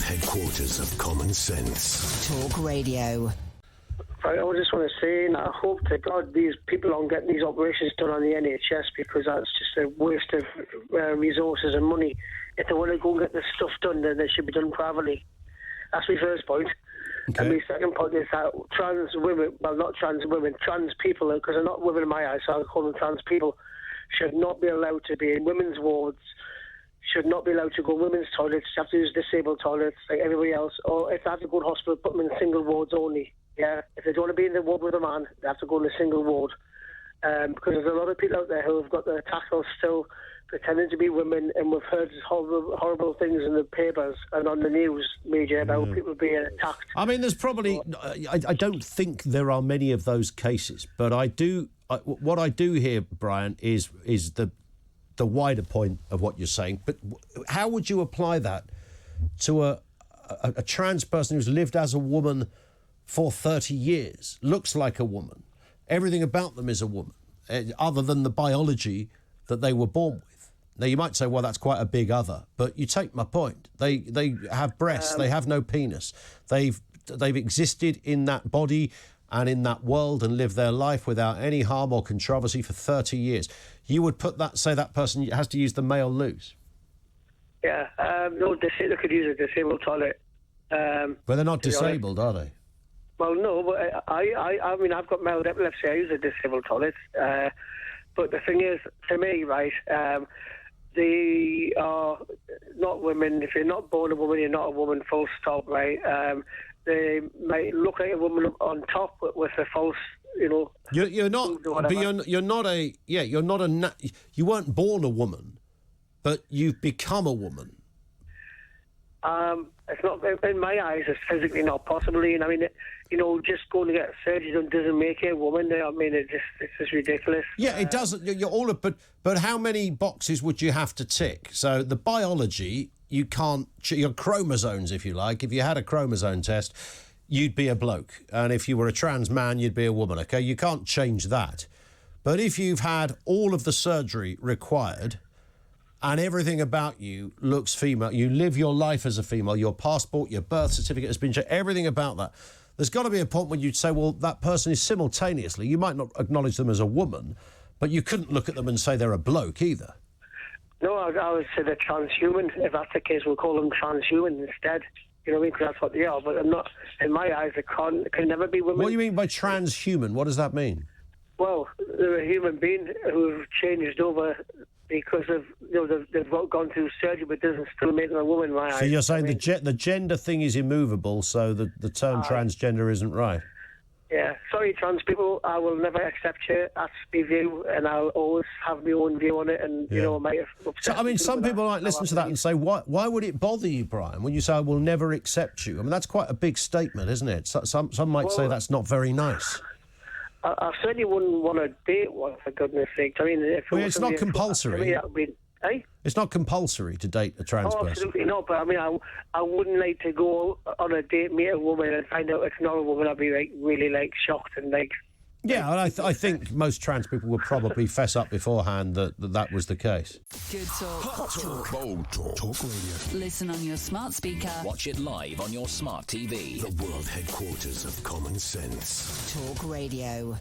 headquarters of common sense. Talk Radio. I just want to say, and I hope to God these people aren't getting these operations done on the NHS, because that's just a waste of resources and money. If they want to go and get this stuff done, then they should be done privately. That's my first point. Okay. And my second point is that trans women, well, not trans women, trans people, because they're not women in my eyes, so I'll call them trans people, should not be allowed to be in women's wards, should not be allowed to go in women's toilets, have to use disabled toilets like everybody else, or if they have to go to hospital, put them in single wards only. Yeah, if they don't want to be in the ward with a man, they have to go in a single ward. Because there's a lot of people out there who have got their tackles still pretending to be women, and we've heard horrible things in the papers and on the news media about people being attacked. I mean, there's probably... I don't think there are many of those cases, but what I do hear, Brian, is the wider point of what you're saying. But how would you apply that to a trans person who's lived as a woman for 30 years, looks like a woman, everything about them is a woman, other than the biology that they were born with? Now, you might say, well, that's quite a big other, but you take my point. They have breasts, they have no penis. They've existed in that body and in that world and lived their life without any harm or controversy for 30 years. You would say that person has to use the male loos? Yeah, no, they could use a disabled toilet. But they're not disabled, are they? Well, no, but I mean, I've got mild epilepsy. I use a disabled toilet. But the thing is, to me, right, they are not women. If you're not born a woman, you're not a woman, full stop, right? They might look like a woman on top with a false, You're not, but you're not a, you weren't born a woman, but you've become a woman. It's not, in my eyes, it's physically not possible. And I mean, just going to get surgery done doesn't make you a woman. I mean, it's just ridiculous. Yeah, it doesn't. But how many boxes would you have to tick? So the biology, you can't. Your chromosomes, if you like. If you had a chromosome test, you'd be a bloke, and if you were a trans man, you'd be a woman. Okay, you can't change that. But if you've had all of the surgery required, and everything about you looks female, you live your life as a female, your passport, your birth certificate has been changed, everything about that, there's got to be a point when you'd say, well, that person is simultaneously, you might not acknowledge them as a woman, but you couldn't look at them and say they're a bloke either. No, I would say they're transhuman. If that's the case, we'll call them transhuman instead. You know what I mean? Because that's what they are. But I'm not, in my eyes, they can never be women. What do you mean by transhuman? What does that mean? Well, they're a human being who've changed over because of, they've gone through surgery, but doesn't still make them a woman in my eyes. So you're saying the gender thing is immovable, so the term transgender isn't right? Yeah. Sorry, trans people, I will never accept you. That's my view, and I'll always have my own view on it, and, I might have upset. So, I mean, some people might listen to that and say, why would it bother you, Brian, when you say, I will never accept you? I mean, that's quite a big statement, isn't it? Some might say that's not very nice. I certainly wouldn't want to date one, for goodness sake. I mean, it's not compulsory. Eh? It's not compulsory to date a trans person. Absolutely not. But I mean, I wouldn't like to go on a date, meet a woman, and find out it's not a woman. I'd be really shocked and Yeah, and I think most trans people would probably fess up beforehand that was the case. Good talk. Hot talk. Bold talk. Talk Radio. Listen on your smart speaker. Watch it live on your smart TV. The world headquarters of common sense. Talk Radio.